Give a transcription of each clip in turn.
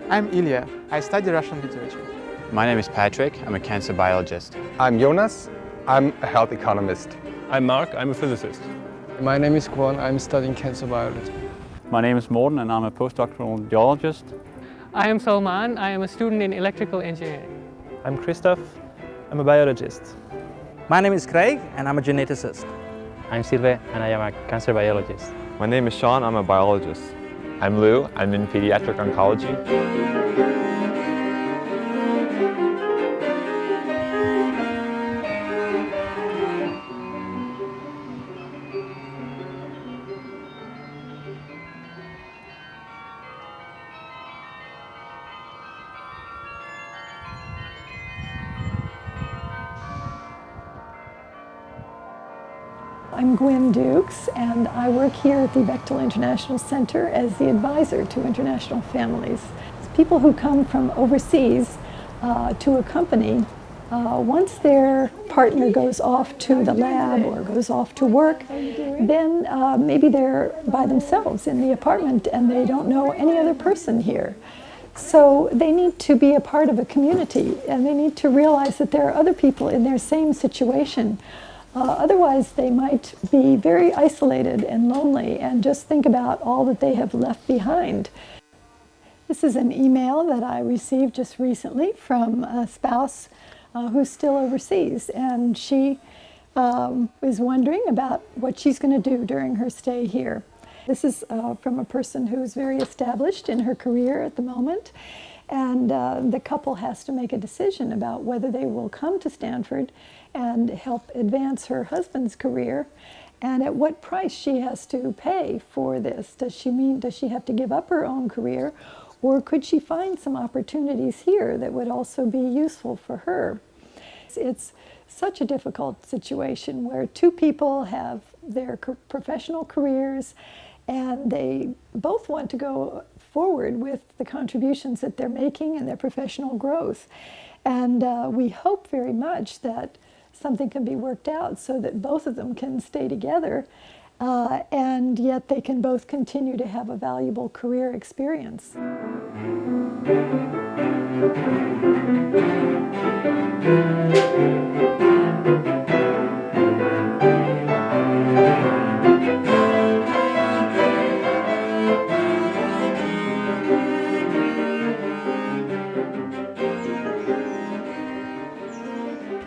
I'm Ilya. I study Russian literature. My name is Patrick. I'm a cancer biologist. I'm Jonas. I'm a health economist. I'm Mark. I'm a physicist. My name is Kwon. I'm studying cancer biology. My name is Morten and I'm a postdoctoral geologist. I am Salman. I am a student in electrical engineering. I'm Christoph. I'm a biologist. My name is Craig and I'm a geneticist. I'm Silve and I am a cancer biologist. My name is Sean. I'm a biologist. I'm Lou. I'm in pediatric oncology. I'm Gwen Dukes, and I work here at the Bechtel International Center as the advisor to international families. People who come from overseas to accompany, once their partner goes off to the lab or goes off to work, then maybe they're by themselves in the apartment and they don't know any other person here. So they need to be a part of a community, and they need to realize that there are other people in their same situation. Otherwise, they might be very isolated and lonely and just think about all that they have left behind. This is an email that I received just recently from a spouse who's still overseas, and she is wondering about what she's going to do during her stay here. This is from a person who's very established in her career at the moment, and the couple has to make a decision about whether they will come to Stanford and help advance her husband's career, and at what price she has to pay for this. Does she have to give up her own career, or could she find some opportunities here that would also be useful for her? It's such a difficult situation where two people have their professional careers and they both want to go forward with the contributions that they're making and their professional growth. And we hope very much that something can be worked out so that both of them can stay together, and yet they can both continue to have a valuable career experience.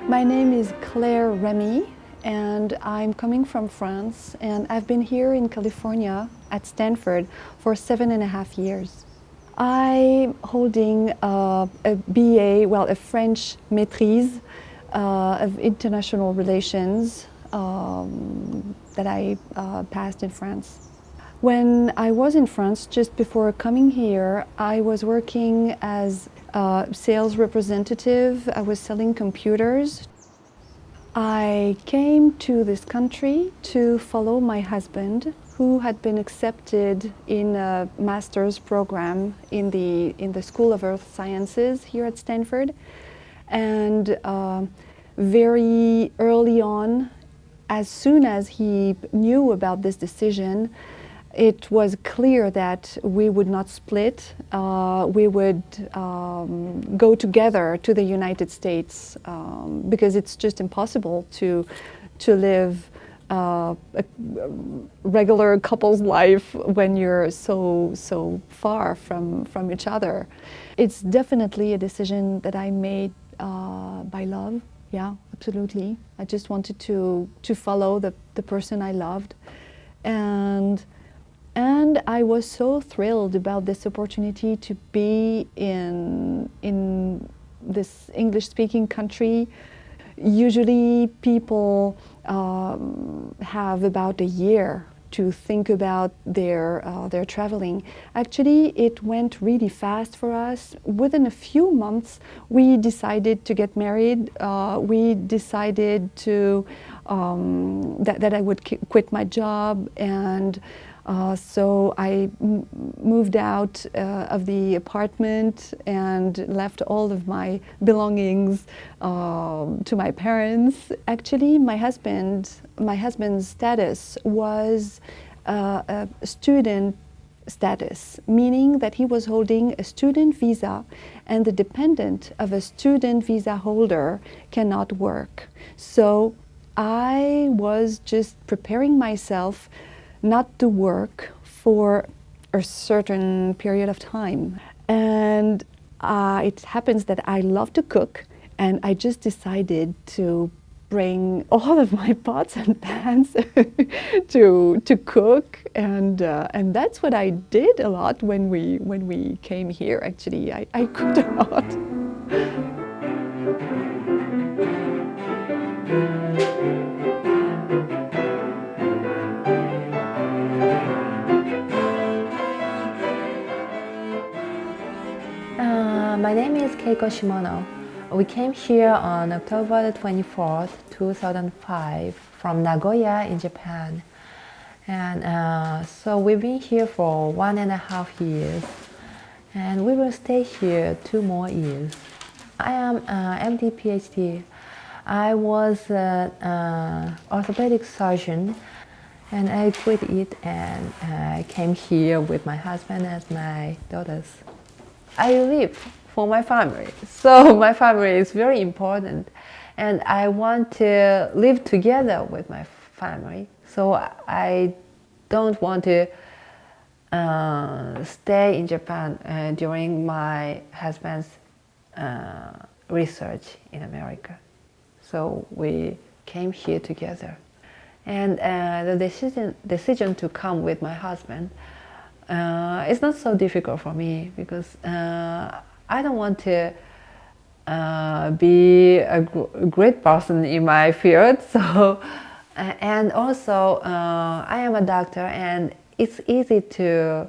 My name is Claire Remy, and I'm coming from France, and I've been here in California at Stanford for 7.5 years. I'm holding a BA, well, a French maîtrise of international relations that I passed in France. When I was in France, just before coming here, I was working as sales representative. I was selling computers. I came to this country to follow my husband, who had been accepted in a master's program in the School of Earth Sciences here at Stanford. And very early on, as soon as he knew about this decision, it was clear that we would not split. We would go together to the United States because it's just impossible to live a regular couple's life when you're so far from each other. It's definitely a decision that I made by love. Yeah, absolutely. I just wanted to follow the person I loved, and I was so thrilled about this opportunity to be in this English-speaking country. Usually people have about a year to think about their traveling. Actually, it went really fast for us. Within a few months, we decided to get married. We decided to that I would quit my job, and so I moved out of the apartment and left all of my belongings to my parents. Actually, my husband's status was a student status, meaning that he was holding a student visa, and the dependent of a student visa holder cannot work. So I was just preparing myself not to work for a certain period of time. And it happens that I love to cook, and I just decided to bring all of my pots and pans to cook, and that's what I did a lot when we came here. Actually, I cooked a lot. My name is Keiko Shimono. We came here on October 24th, 2005 from Nagoya in Japan. And so we've been here for 1.5 years. And we will stay here 2 more years. I am MD PhD. I was an orthopedic surgeon, and I quit it and came here with my husband and my daughters. I live for my family, so my family is very important, and I want to live together with my family. So I don't want to stay in Japan during my husband's research in America. So we came here together, and the decision to come with my husband it's not so difficult for me, because I don't want to be a great person in my field. So, and also I am a doctor, and it's easy to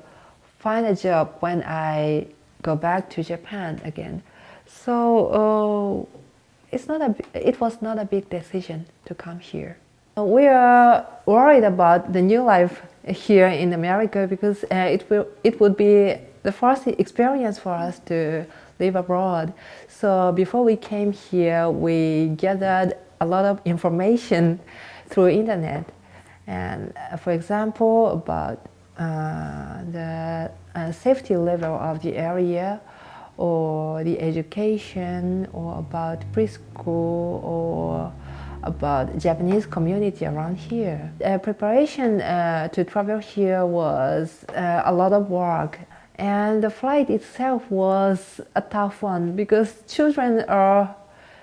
find a job when I go back to Japan again. So it was not a big decision to come here. We are worried about the new life here in America, because it would be the first experience for us to live abroad. So before we came here, we gathered a lot of information through internet, and for example about the safety level of the area, or the education, or about preschool, or about Japanese community around here. Preparation to travel here was a lot of work, and the flight itself was a tough one, because children are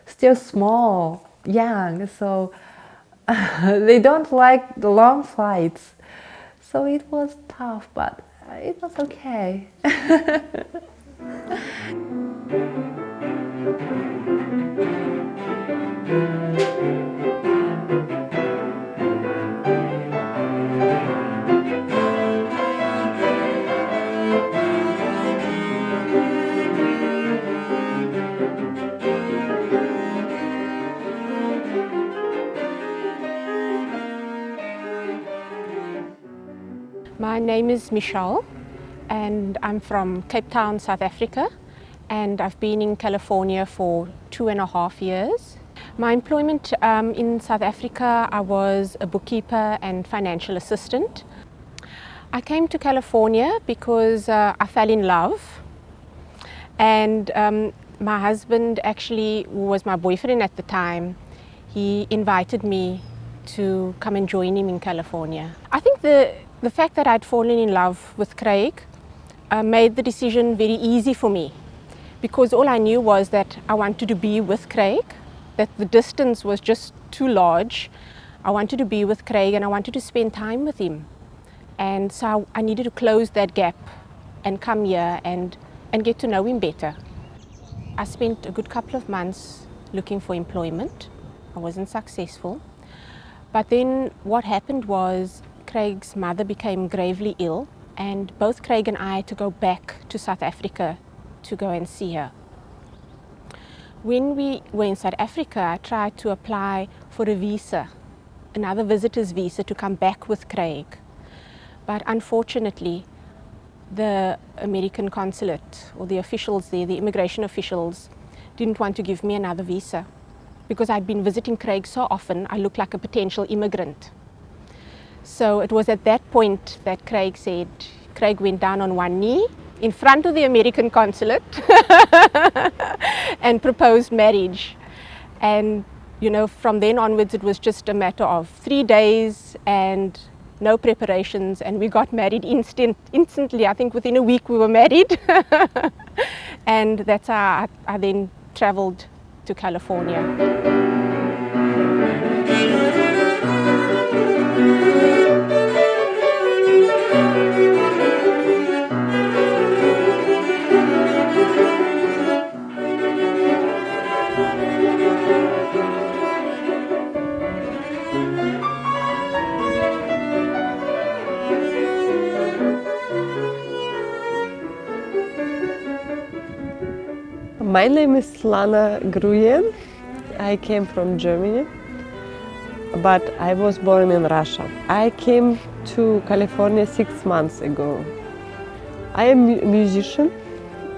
still small, young, so they don't like the long flights. So it was tough, but it was okay. My name is Michelle, and I'm from Cape Town, South Africa, and I've been in California for 2.5 years. My employment in South Africa, I was a bookkeeper and financial assistant. I came to California because I fell in love, and my husband actually was my boyfriend at the time. He invited me to come and join him in California. I think the fact that I'd fallen in love with Craig made the decision very easy for me, because all I knew was that I wanted to be with Craig, that the distance was just too large. I wanted to be with Craig, and I wanted to spend time with him. And so I needed to close that gap and come here and get to know him better. I spent a good couple of months looking for employment. I wasn't successful. But then what happened was Craig's mother became gravely ill, and both Craig and I had to go back to South Africa to go and see her. When we were in South Africa, I tried to apply for a visa, another visitor's visa, to come back with Craig. But unfortunately, the American consulate, or the officials there, the immigration officials, didn't want to give me another visa, because I'd been visiting Craig so often, I looked like a potential immigrant. So it was at that point that Craig said, Craig went down on one knee in front of the American consulate and proposed marriage. And you know, from then onwards it was just a matter of 3 days and no preparations, and we got married instantly. I think within a week we were married. And that's how I then traveled to California. My name is Lana Gruyen. I came from Germany, but I was born in Russia. I came to California 6 months ago. I am a musician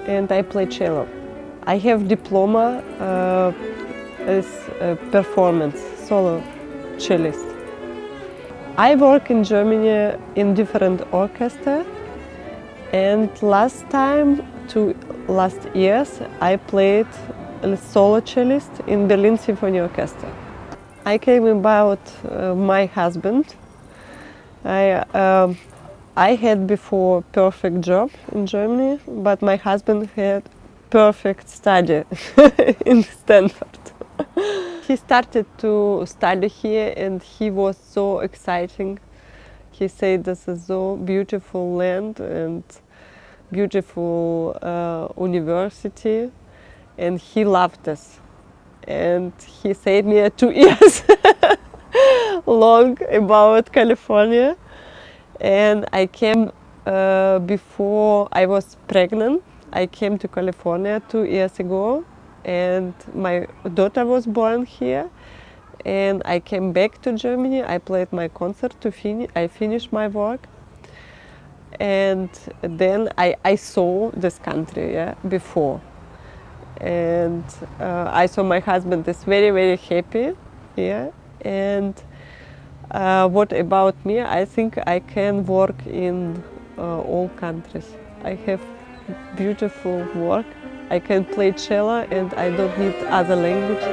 and I play cello. I have diploma as a performance, solo cellist. I work in Germany in different orchestras, and last years I played as solo cellist in Berlin Symphony Orchestra. I came about my husband. I had before perfect job in Germany, but my husband had perfect study in Stanford. He started to study here and he was so exciting. He said this is so beautiful land and beautiful university, and he loved this. And he said me 2 years long about California. And I came before I was pregnant. I came to California 2 years ago, and my daughter was born here. And I came back to Germany. I played my concert to finish. I finished my work. And then I saw this country before. And I saw my husband is very, very happy here. And what about me? I think I can work in all countries. I have beautiful work. I can play cello and I don't need other language.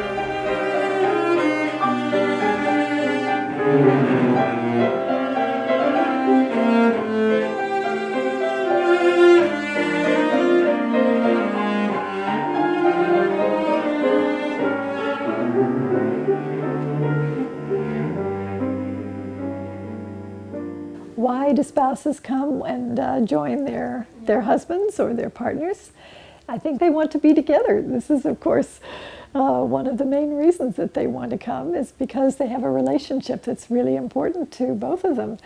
Why do spouses come and join their husbands or their partners? I think they want to be together. This is, of course, one of the main reasons that they want to come, is because they have a relationship that's really important to both of them.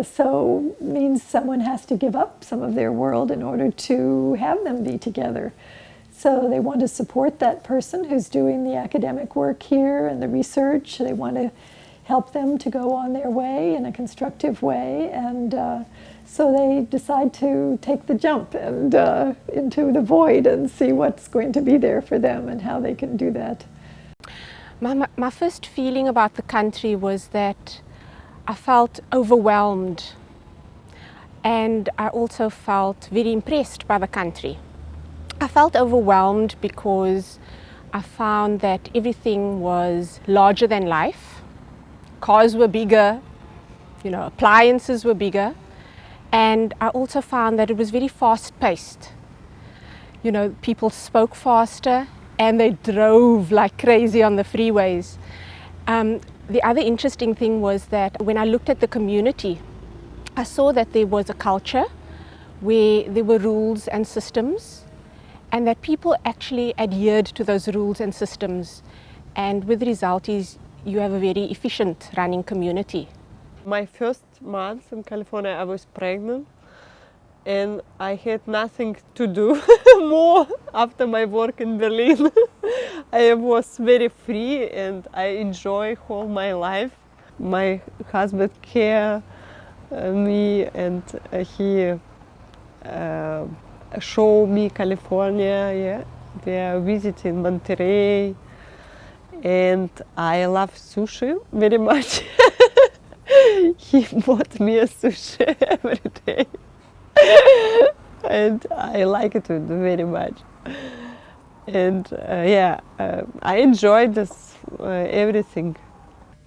So means someone has to give up some of their world in order to have them be together. So they want to support that person who's doing the academic work here and the research. They want to help them to go on their way in a constructive way, and so they decide to take the jump and into the void and see what's going to be there for them and how they can do that. My first feeling about the country was that I felt overwhelmed, and I also felt very impressed by the country. I felt overwhelmed because I found that everything was larger than life. Cars were bigger, you know, appliances were bigger, and I also found that it was very fast-paced. You know, people spoke faster and they drove like crazy on the freeways. The other interesting thing was that when I looked at the community, I saw that there was a culture where there were rules and systems, and that people actually adhered to those rules and systems, and with the result is you have a very efficient running community. My first month in California, I was pregnant and I had nothing to do more after my work in Berlin. I was very free and I enjoy all my life. My husband cared me and he showed me California. Yeah. We are visiting Monterey. And I love sushi very much. He bought me a sushi every day. And I like it very much. And I enjoyed this everything.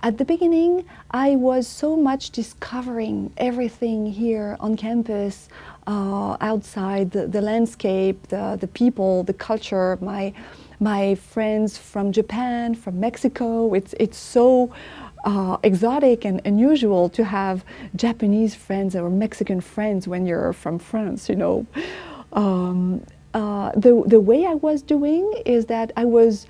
At the beginning, I was so much discovering everything here on campus, outside, the landscape, the people, the culture, my friends from Japan, from Mexico. It's so exotic and unusual to have Japanese friends or Mexican friends when you're from France, you know. The way I was doing is that I was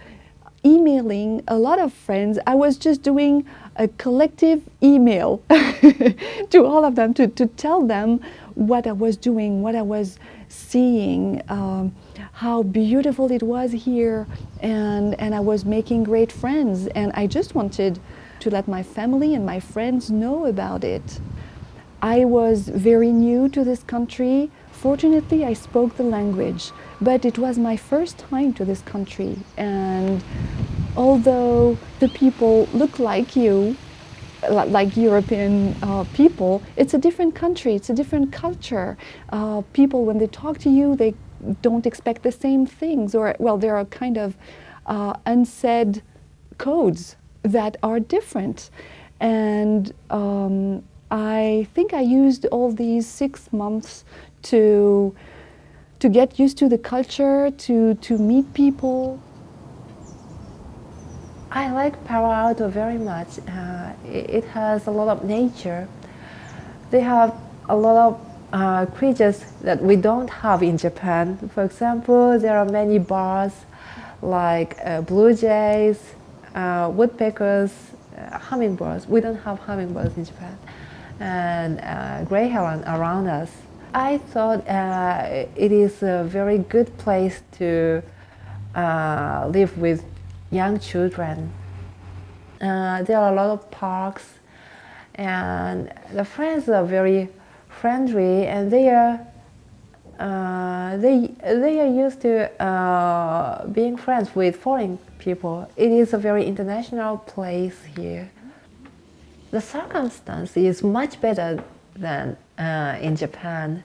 emailing a lot of friends. I was just doing a collective email to all of them to tell them what I was doing, what I was seeing, how beautiful it was here, and I was making great friends, and I just wanted to let my family and my friends know about it. I was very new to this country. Fortunately, I spoke the language, but it was my first time to this country, and although the people look like you, like European people, it's a different country, it's a different culture. People, when they talk to you, they don't expect the same things, or, well, there are kind of unsaid codes that are different. And I think I used all these 6 months to get used to the culture, to meet people. I like Palo Alto very much. It has a lot of nature. They have a lot of creatures that we don't have in Japan. For example, there are many birds like blue jays, woodpeckers, hummingbirds. We don't have hummingbirds in Japan. And gray heron around us. I thought it is a very good place to live with young children. There are a lot of parks, and the friends are very friendly, and they are used to being friends with foreign people. It is a very international place here. The circumstance is much better than in Japan,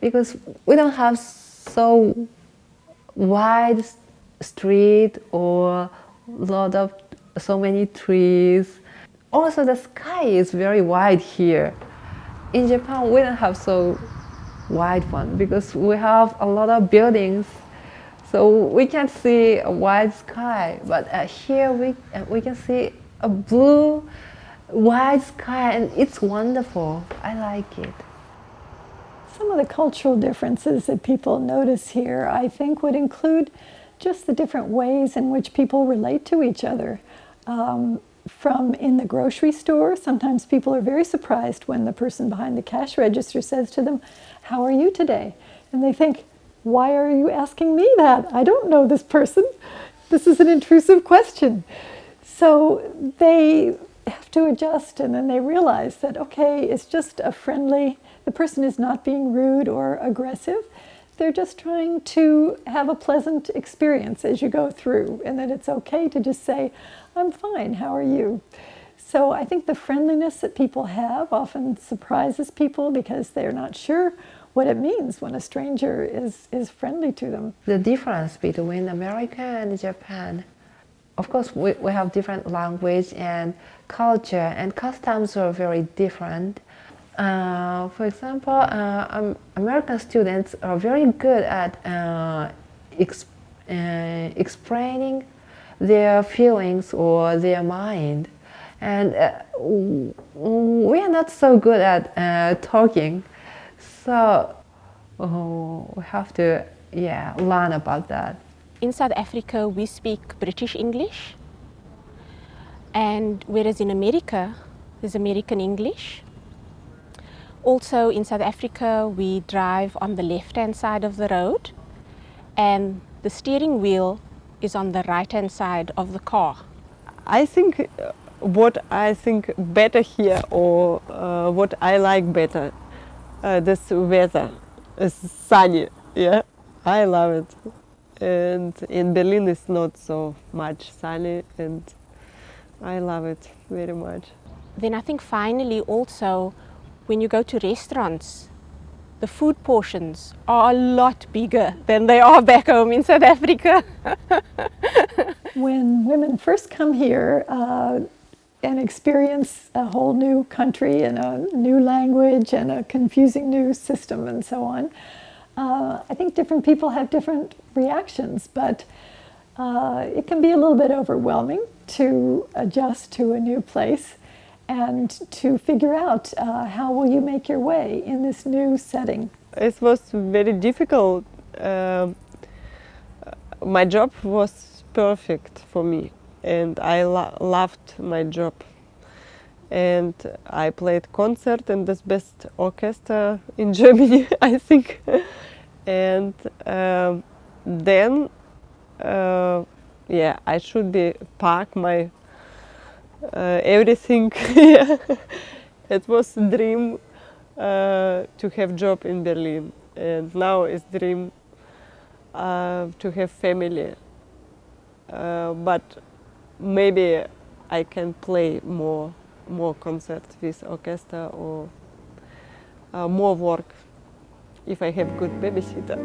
because we don't have so wide street or so many trees. Also, the sky is very wide here. In Japan, we don't have so wide one because we have a lot of buildings, so we can't see a wide sky. But here we can see a blue, wide sky, and it's wonderful. I like it. Some of the cultural differences that people notice here, I think, would include just the different ways in which people relate to each other. From in the grocery store, sometimes people are very surprised when the person behind the cash register says to them, "How are you today?" And they think, "Why are you asking me that? I don't know this person. This is an intrusive question." So they have to adjust, and then they realize that, okay, it's just a friendly, the person is not being rude or aggressive. They're just trying to have a pleasant experience as you go through, and that it's okay to just say, "I'm fine, how are you?" So I think the friendliness that people have often surprises people because they're not sure what it means when a stranger is friendly to them. The difference between America and Japan, of course, we have different language and culture, and customs are very different. For example, American students are very good at explaining their feelings or their mind, and we are not so good at talking. So we have to learn about that. In South Africa, we speak British English, and whereas in America, there's American English. Also in South Africa, we drive on the left-hand side of the road, and the steering wheel is on the right-hand side of the car. I think what I think better here, or what I like better, this weather is sunny. Yeah, I love it. And in Berlin it's not so much sunny, and I love it very much. Then I think finally also, when you go to restaurants, the food portions are a lot bigger than they are back home in South Africa. When women first come here and experience a whole new country and a new language and a confusing new system and so on, I think different people have different reactions, but it can be a little bit overwhelming to adjust to a new place and to figure out how will you make your way in this new setting. It was very difficult. My job was perfect for me, and I loved my job. And I played concert in this best orchestra in Germany, I think. And then, yeah, I should be pack my everything. It was a dream to have job in Berlin, and now it's dream to have family. But maybe I can play more concerts with orchestra or more work if I have good babysitter.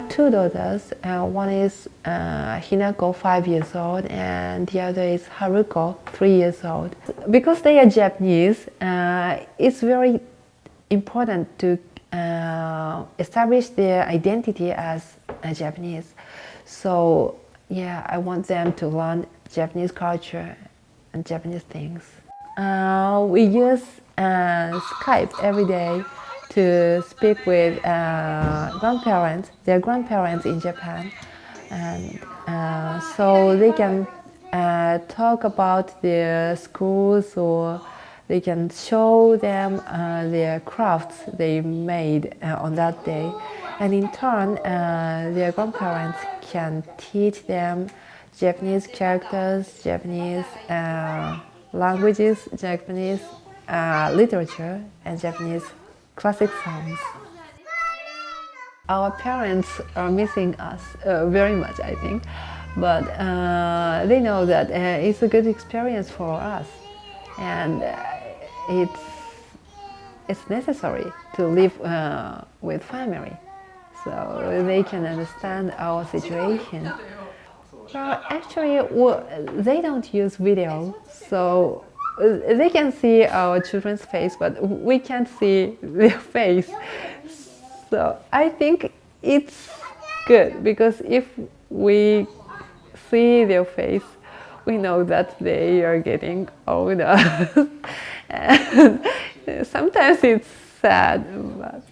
Two daughters. One is Hinako, 5 years old, and the other is Haruko, 3 years old. Because they are Japanese, it's very important to establish their identity as Japanese. So yeah, I want them to learn Japanese culture and Japanese things. We use Skype every day to speak with their grandparents in Japan, and so they can talk about their schools, or they can show them their crafts they made on that day, and in turn their grandparents can teach them Japanese characters, Japanese languages, Japanese literature, and Japanese classic songs. Our parents are missing us very much, I think, but they know that it's a good experience for us, and it's necessary to live with family, so they can understand our situation. Well, actually, they don't use video, so they can see our children's face, but we can't see their face. So I think it's good, because if we see their face, we know that they are getting older. And sometimes it's sad. But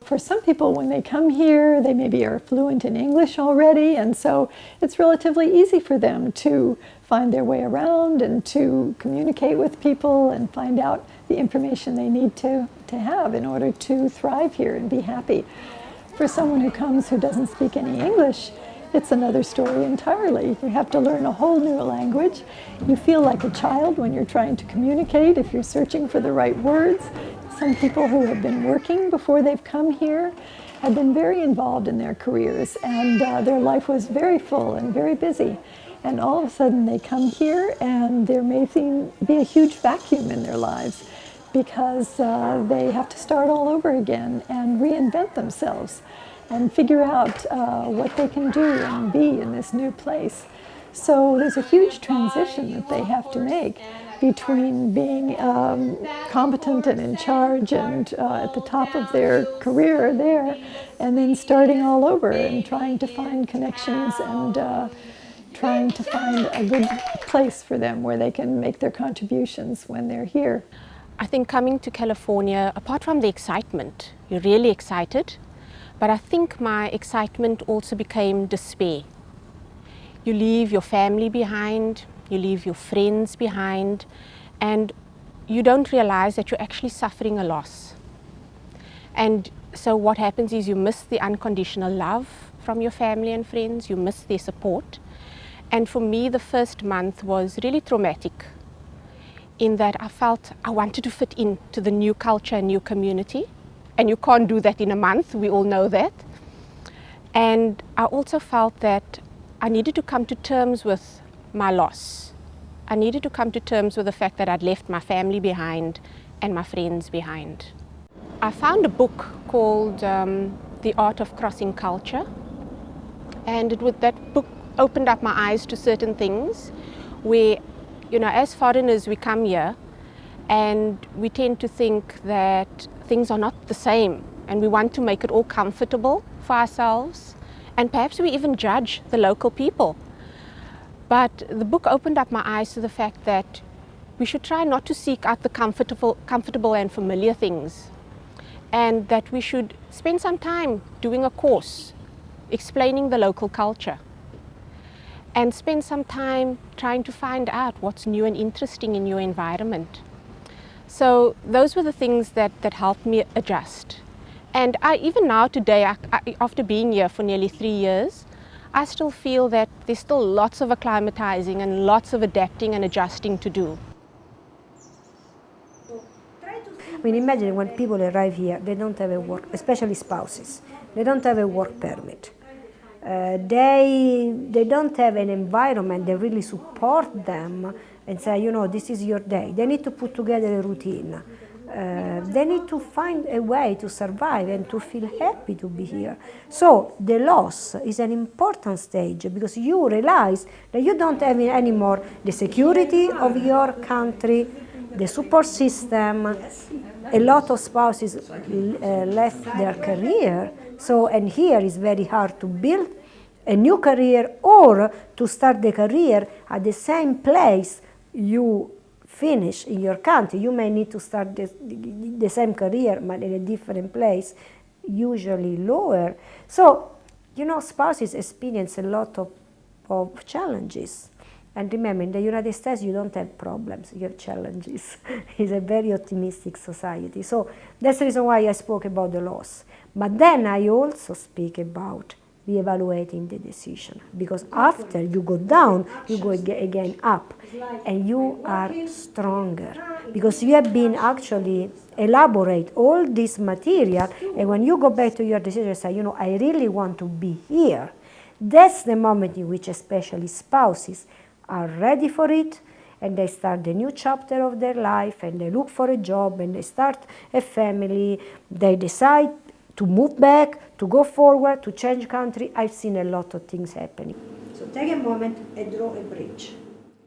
for some people, when they come here, they maybe are fluent in English already, and so it's relatively easy for them to find their way around and to communicate with people and find out the information they need to have in order to thrive here and be happy. For someone who comes who doesn't speak any English, it's another story entirely. You have to learn a whole new language. You feel like a child when you're trying to communicate, if you're searching for the right words. Some people who have been working before they've come here have been very involved in their careers, and their life was very full and very busy. And all of a sudden they come here and there may be a huge vacuum in their lives, because they have to start all over again and reinvent themselves and figure out what they can do and be in this new place. So there's a huge transition that they have to make between being competent and in charge and at the top of their career there, and then starting all over and trying to find connections and trying to find a good place for them where they can make their contributions when they're here. I think coming to California, apart from the excitement, you're really excited, but I think my excitement also became despair. You leave your family behind, you leave your friends behind, and you don't realize that you're actually suffering a loss. And so what happens is you miss the unconditional love from your family and friends, you miss their support. And for me, the first month was really traumatic in that I felt I wanted to fit into the new culture and new community. And you can't do that in a month, we all know that. And I also felt that I needed to come to terms with my loss. I needed to come to terms with the fact that I'd left my family behind and my friends behind. I found a book called The Art of Crossing Culture. And that book opened up my eyes to certain things where, you know, as foreigners we come here and we tend to think that things are not the same and we want to make it all comfortable for ourselves, and perhaps we even judge the local people. But the book opened up my eyes to the fact that we should try not to seek out the comfortable and familiar things, and that we should spend some time doing a course explaining the local culture, and spend some time trying to find out what's new and interesting in your environment. So those were the things that helped me adjust. And even now today, after being here for nearly 3 years, I still feel that there's still lots of acclimatizing and lots of adapting and adjusting to do. I mean, imagine when people arrive here, they don't have a work, especially spouses, they don't have a work permit. They don't have an environment that really support them and say, you know, this is your day. They need to put together a routine. They need to find a way to survive and to feel happy to be here. So the loss is an important stage because you realize that you don't have anymore the security of your country, the support system. A lot of spouses left their career, so, and here it's very hard to build a new career or to start the career at the same place you finish in your country. You may need to start the same career but in a different place, usually lower. So, you know, spouses experience a lot of challenges. And remember, in the United States, you don't have problems, you have challenges. It's a very optimistic society. So that's the reason why I spoke about the loss. But then I also speak about reevaluating the decision. Because after you go down, you go again up. And you are stronger. Because you have been actually elaborate all this material. And when you go back to your decision and say, you know, I really want to be here. That's the moment in which especially spouses are ready for it, and they start the new chapter of their life, and they look for a job, and they start a family. They decide to move back, to go forward, to change country. I've seen a lot of things happening. So take a moment and draw a bridge.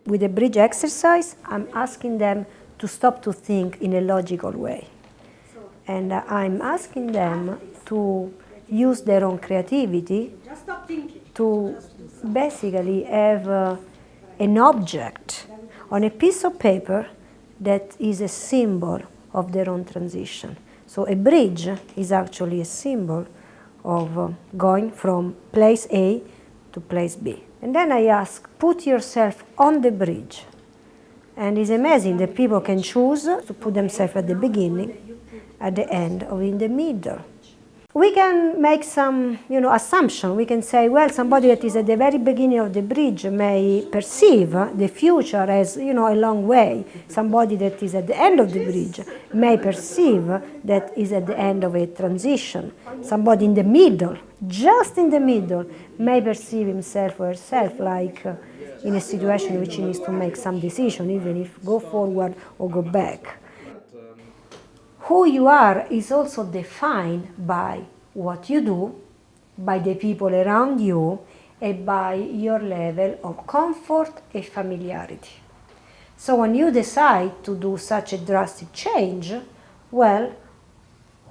With a bridge exercise, I'm asking them to stop to think in a logical way. And I'm asking them to use their own creativity to basically have an object on a piece of paper that is a symbol of their own transition. So a bridge is actually a symbol of going from place A to place B. And then I ask, put yourself on the bridge. And it's amazing that people can choose to put themselves at the beginning, at the end, or in the middle. We can make some, assumption. We can say, well, somebody that is at the very beginning of the bridge may perceive the future as, a long way. Somebody that is at the end of the bridge may perceive that is at the end of a transition. Somebody in the middle, just in the middle, may perceive himself or herself like in a situation in which he needs to make some decision, even if go forward or go back. Who you are is also defined by what you do, by the people around you, and by your level of comfort and familiarity. So when you decide to do such a drastic change, well,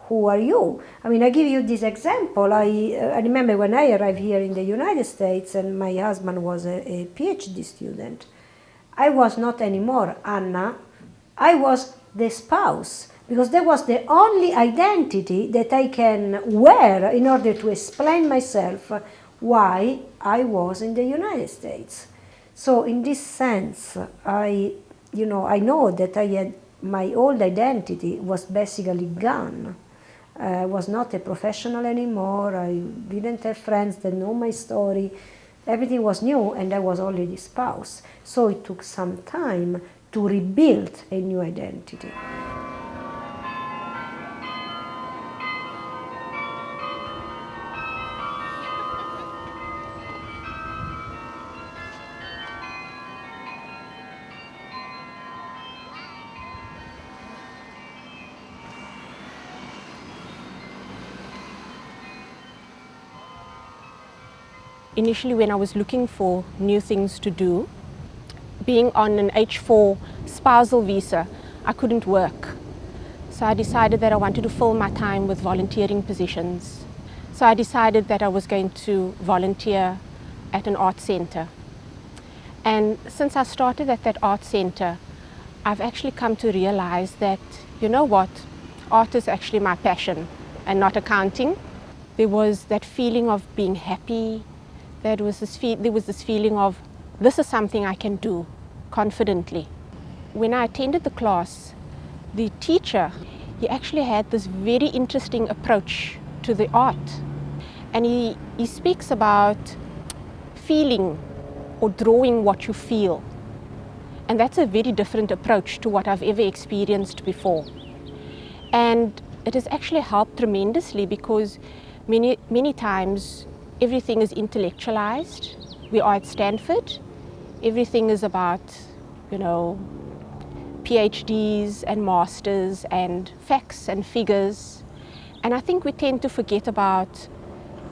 who are you? I mean, I give you this example. I remember when I arrived here in the United States and my husband was a PhD student, I was not anymore Anna, I was the spouse. Because that was the only identity that I can wear in order to explain myself why I was in the United States. So in this sense, I know that I had my old identity was basically gone. I was not a professional anymore. I didn't have friends that know my story. Everything was new, and I was already spouse. So it took some time to rebuild a new identity. Initially, when I was looking for new things to do, being on an H4 spousal visa, I couldn't work. So I decided that I wanted to fill my time with volunteering positions. So I decided that I was going to volunteer at an art center. And since I started at that art center, I've actually come to realize that, you know what, art is actually my passion and not accounting. There was that feeling of being happy. There was this feeling of, this is something I can do confidently. When I attended the class, the teacher, he actually had this very interesting approach to the art. And he speaks about feeling or drawing what you feel. And that's a very different approach to what I've ever experienced before. And it has actually helped tremendously because many times everything is intellectualized. We are at Stanford. Everything is about, PhDs and masters and facts and figures. And I think we tend to forget about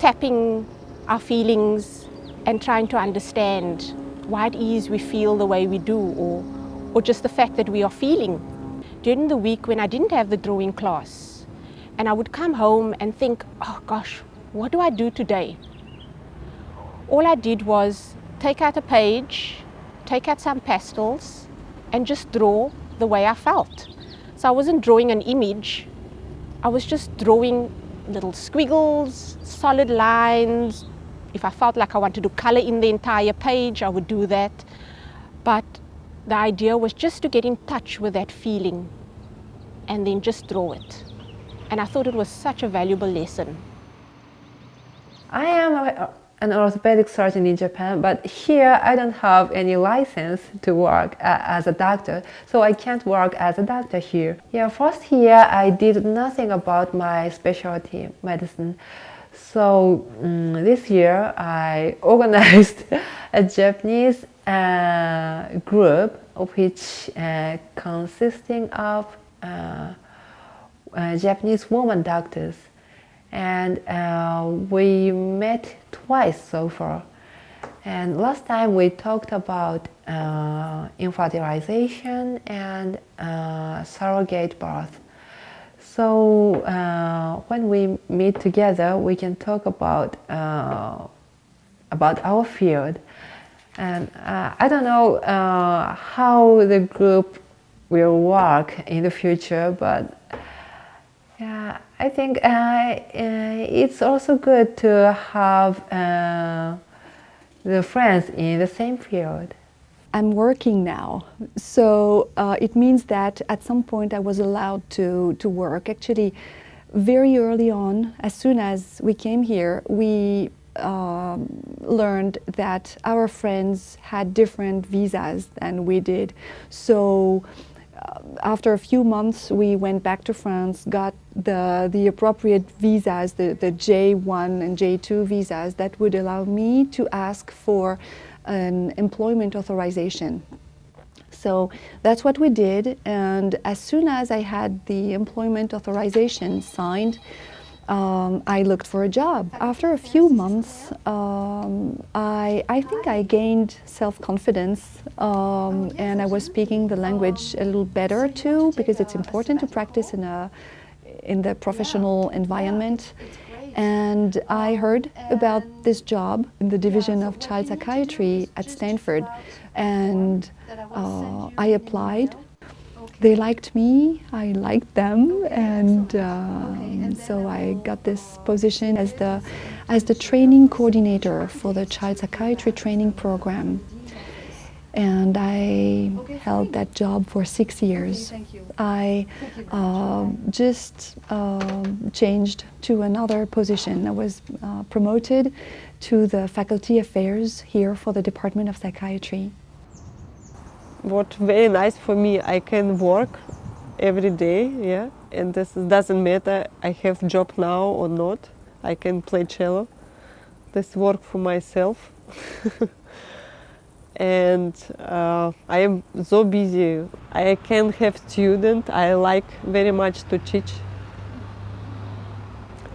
tapping our feelings and trying to understand why it is we feel the way we do, or just the fact that we are feeling. During the week when I didn't have the drawing class, and I would come home and think, oh gosh, what do I do today? All I did was take out a page, take out some pastels, and just draw the way I felt. So I wasn't drawing an image, I was just drawing little squiggles, solid lines. If I felt like I wanted to color in the entire page, I would do that. But the idea was just to get in touch with that feeling and then just draw it. And I thought it was such a valuable lesson. I am an orthopedic surgeon in Japan, but here I don't have any license to work as a doctor, so I can't work as a doctor here. Yeah, first year I did nothing about my specialty, medicine. So this year I organized a Japanese group of which consisting of Japanese woman doctors. And we met twice so far. And last time we talked about infertilization and surrogate birth. So when we meet together, we can talk about our field. And I don't know how the group will work in the future, but yeah, I think it's also good to have the friends in the same field. I'm working now, so it means that at some point I was allowed to work. Actually, very early on, as soon as we came here, we learned that our friends had different visas than we did. So after a few months, we went back to France, got the appropriate visas, the J1 and J2 visas that would allow me to ask for an employment authorization. So that's what we did, and as soon as I had the employment authorization signed, I looked for a job. After a few months, I think I gained self-confidence, and I was speaking the language a little better too, because it's important to practice in the professional environment. And I heard about this job in the division of child psychiatry at Stanford, and I applied. They liked me, I liked them, and so I got this position as the training coordinator for the child psychiatry training program. And I held that job for 6 years. I just changed to another position. I was promoted to the faculty affairs here for the Department of Psychiatry. What's very nice for me, I can work every day, yeah, and this doesn't matter I have job now or not. I can play cello. This work for myself. And I am so busy. I can have students. I like very much to teach.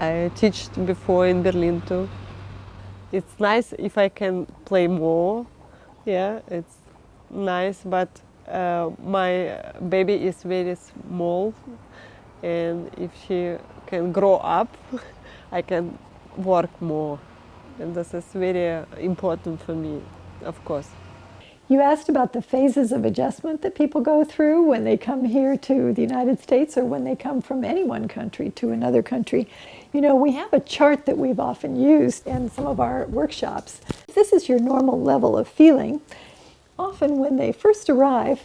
I taught before in Berlin too. It's nice if I can play more. Yeah, it's nice, but my baby is very small, and if she can grow up, I can work more. And this is very important for me, of course. You asked about the phases of adjustment that people go through when they come here to the United States or when they come from any one country to another country. You know, we have a chart that we've often used in some of our workshops. If this is your normal level of feeling, often when they first arrive,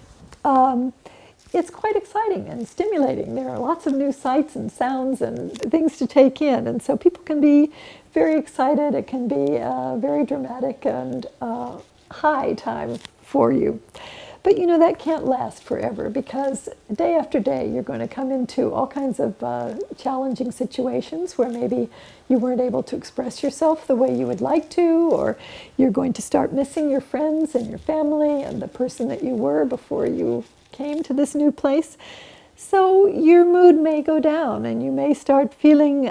it's quite exciting and stimulating. There are lots of new sights and sounds and things to take in, and so people can be very excited. It can be very dramatic and high time for you. But you know, that can't last forever, because day after day you're going to come into all kinds of challenging situations where maybe you weren't able to express yourself the way you would like to, or you're going to start missing your friends and your family and the person that you were before you came to this new place. So your mood may go down and you may start feeling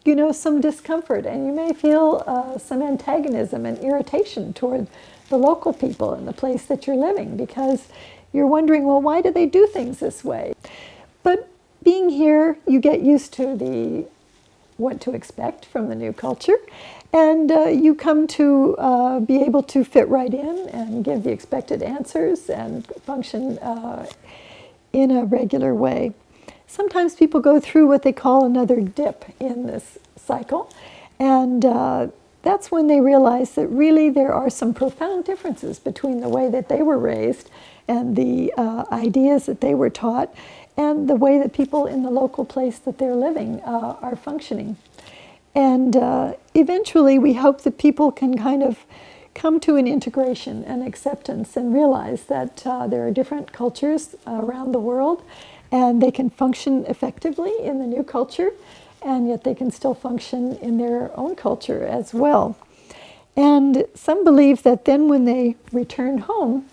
you know, some discomfort, and you may feel some antagonism and irritation toward the local people in the place that you're living, because you're wondering, well, why do they do things this way? But being here, you get used to what to expect from the new culture, and you come to be able to fit right in and give the expected answers and function in a regular way. Sometimes people go through what they call another dip in this cycle, and that's when they realize that really there are some profound differences between the way that they were raised and the ideas that they were taught and the way that people in the local place that they're living are functioning. And eventually we hope that people can kind of come to an integration and acceptance and realize that there are different cultures around the world, and they can function effectively in the new culture, and yet they can still function in their own culture as well. And some believe that then when they return home,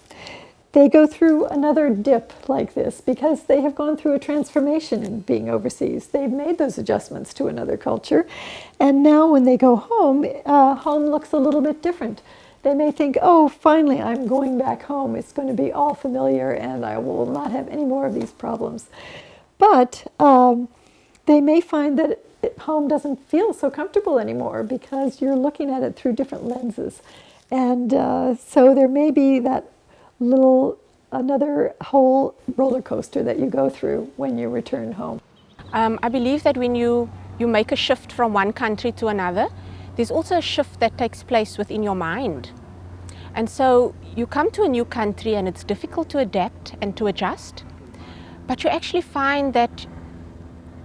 they go through another dip like this because they have gone through a transformation in being overseas. They've made those adjustments to another culture, and now when they go home, home looks a little bit different. They may think, oh, finally I'm going back home. It's going to be all familiar and I will not have any more of these problems. But they may find that home doesn't feel so comfortable anymore because you're looking at it through different lenses. And so there may be that another whole roller coaster that you go through when you return home. I believe that when you make a shift from one country to another, there's also a shift that takes place within your mind. And so you come to a new country and it's difficult to adapt and to adjust, but you actually find that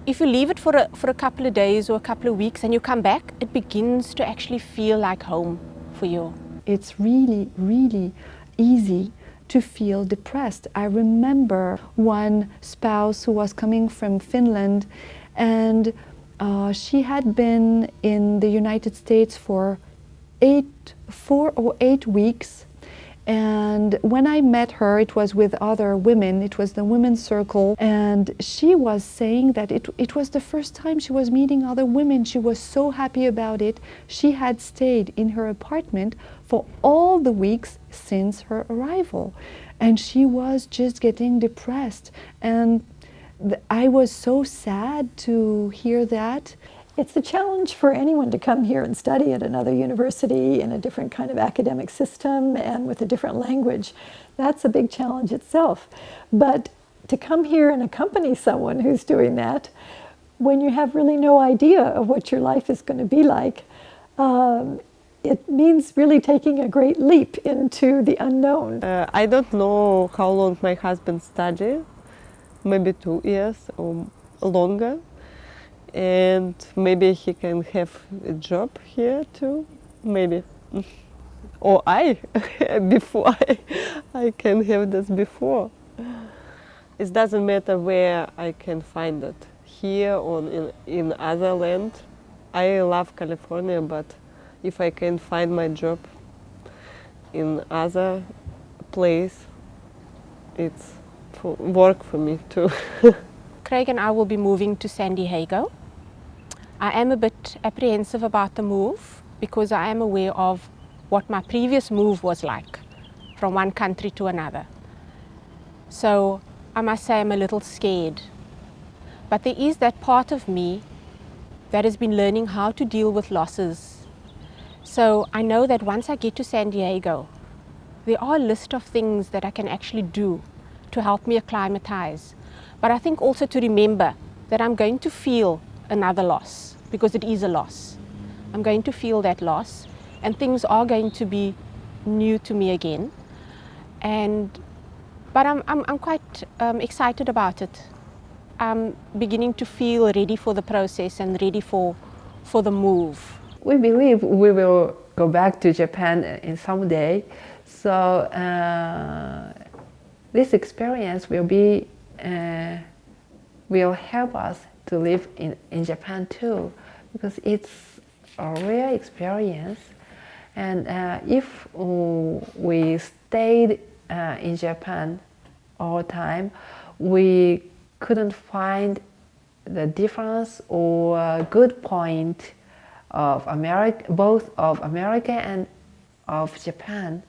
if you leave it for a couple of days or a couple of weeks and you come back, it begins to actually feel like home for you. It's really, really easy to feel depressed. I remember one spouse who was coming from Finland, and she had been in the United States for 4 or 8 weeks, and when I met her, it was with other women, it was the women's circle, and she was saying that it was the first time she was meeting other women. She was so happy about it. She had stayed in her apartment for all the weeks since her arrival, and she was just getting depressed, and I was so sad to hear that. It's a challenge for anyone to come here and study at another university in a different kind of academic system and with a different language. That's a big challenge itself. But to come here and accompany someone who's doing that, when you have really no idea of what your life is going to be like, it means really taking a great leap into the unknown. I don't know how long my husband studied, maybe 2 years or longer. And maybe he can have a job here too, maybe. Or before I can have this before. It doesn't matter where I can find it, here or in other land. I love California, but if I can find my job in other place, it's work for me too. Craig and I will be moving to San Diego. I am a bit apprehensive about the move because I am aware of what my previous move was like from one country to another. So I must say I'm a little scared. But there is that part of me that has been learning how to deal with losses. So I know that once I get to San Diego, there are a list of things that I can actually do to help me acclimatize. But I think also to remember that I'm going to feel another loss, because it is a loss. I'm going to feel that loss, and things are going to be new to me again. But I'm quite excited about it. I'm beginning to feel ready for the process and ready for the move. We believe we will go back to Japan in some day. So this experience will help us to live in Japan too, because it's a real experience. And if we stayed in Japan all the time, we couldn't find the difference or good point of America, both of America and of Japan.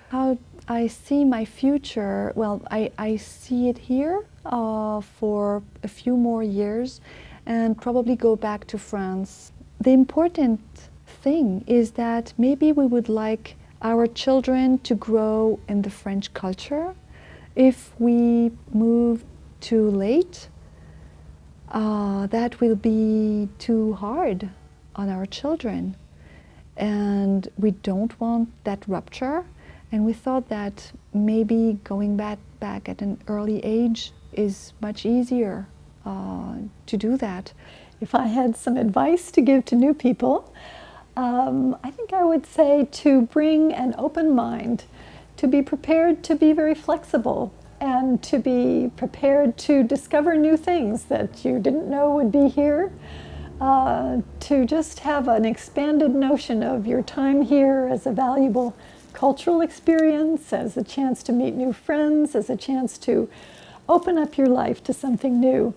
How I see my future, well, I see it here for a few more years and probably go back to France. The important thing is that maybe we would like our children to grow in the French culture. If we move too late, that will be too hard on our children. And we don't want that rupture. And we thought that maybe going back at an early age is much easier to do that. If I had some advice to give to new people, I think I would say to bring an open mind, to be prepared to be very flexible, and to be prepared to discover new things that you didn't know would be here, to just have an expanded notion of your time here as a valuable cultural experience, as a chance to meet new friends, as a chance to open up your life to something new.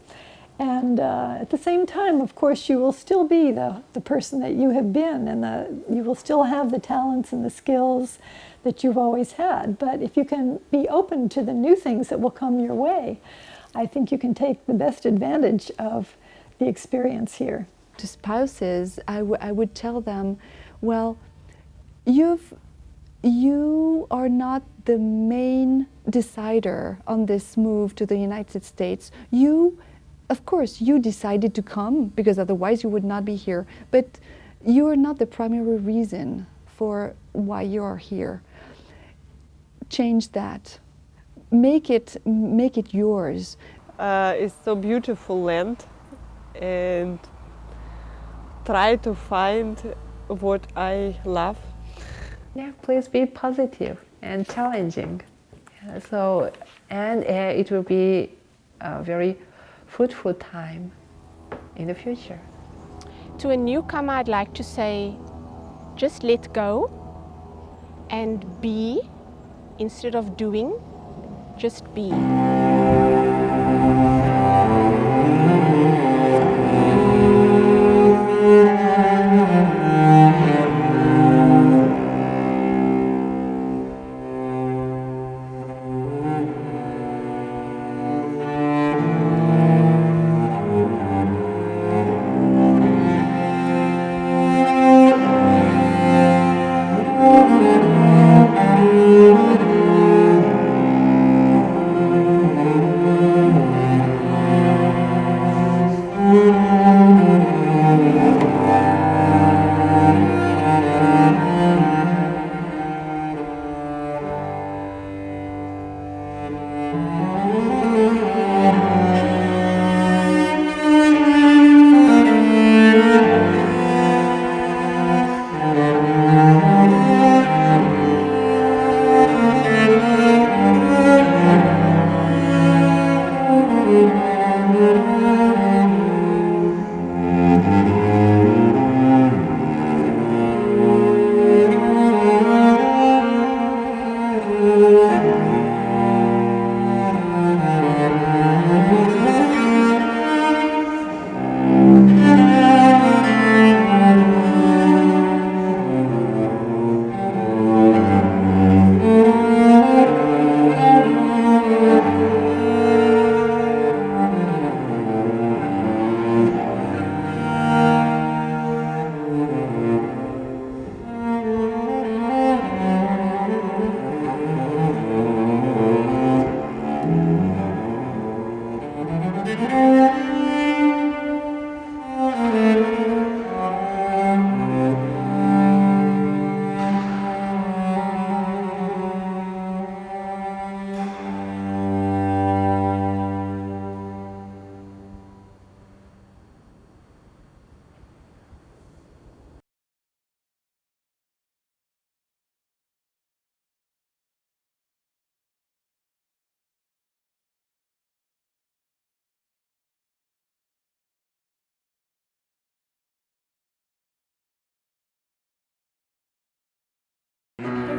And at the same time, of course, you will still be the person that you have been, and you will still have the talents and the skills that you've always had. But if you can be open to the new things that will come your way, I think you can take the best advantage of the experience here. To spouses, I would tell them, well, you are not the main decider on this move to the United States. Of course, you decided to come because otherwise you would not be here, but you are not the primary reason for why you are here. Change that. Make it yours. It's so beautiful land, and try to find what I love. Yeah, please be positive and challenging. And it will be a very fruitful time in the future. To a newcomer, I'd like to say, just let go and be instead of doing, just be.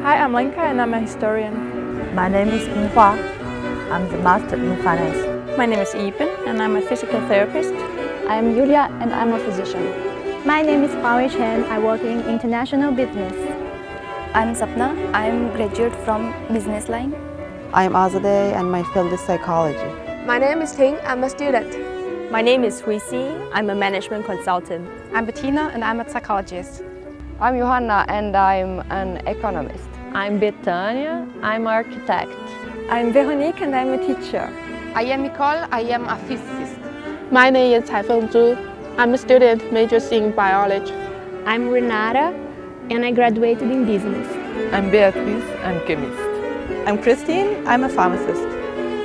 Hi, I'm Lenka and I'm a historian. My name is Ping Hua. I'm the Master in Finance. My name is Yipen and I'm a physical therapist. I'm Yulia and I'm a physician. My name is Pawi Chen. I work in international business. I'm Sapna. I'm graduate from business line. I'm Azadeh and my field is psychology. My name is Ting. I'm a student. My name is Huisi. I'm a management consultant. I'm Bettina and I'm a psychologist. I'm Johanna and I'm an economist. I'm Betania. I'm an architect. I'm Veronique and I'm a teacher. I am Nicole. I am a physicist. My name is Haifeng Zhu. I'm a student majoring in biology. I'm Renata and I graduated in business. I'm Beatrice. I'm chemist. I'm Christine. I'm a pharmacist.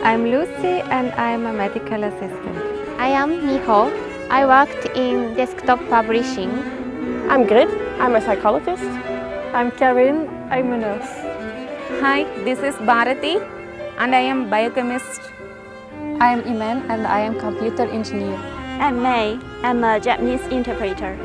I'm Lucy and I'm a medical assistant. I am Miho. I worked in desktop publishing. I'm Grit. I'm a psychologist. I'm Karin. I'm a nurse. Hi, this is Bharati and I am biochemist. I am Iman and I am computer engineer. I'm May. I'm a Japanese interpreter.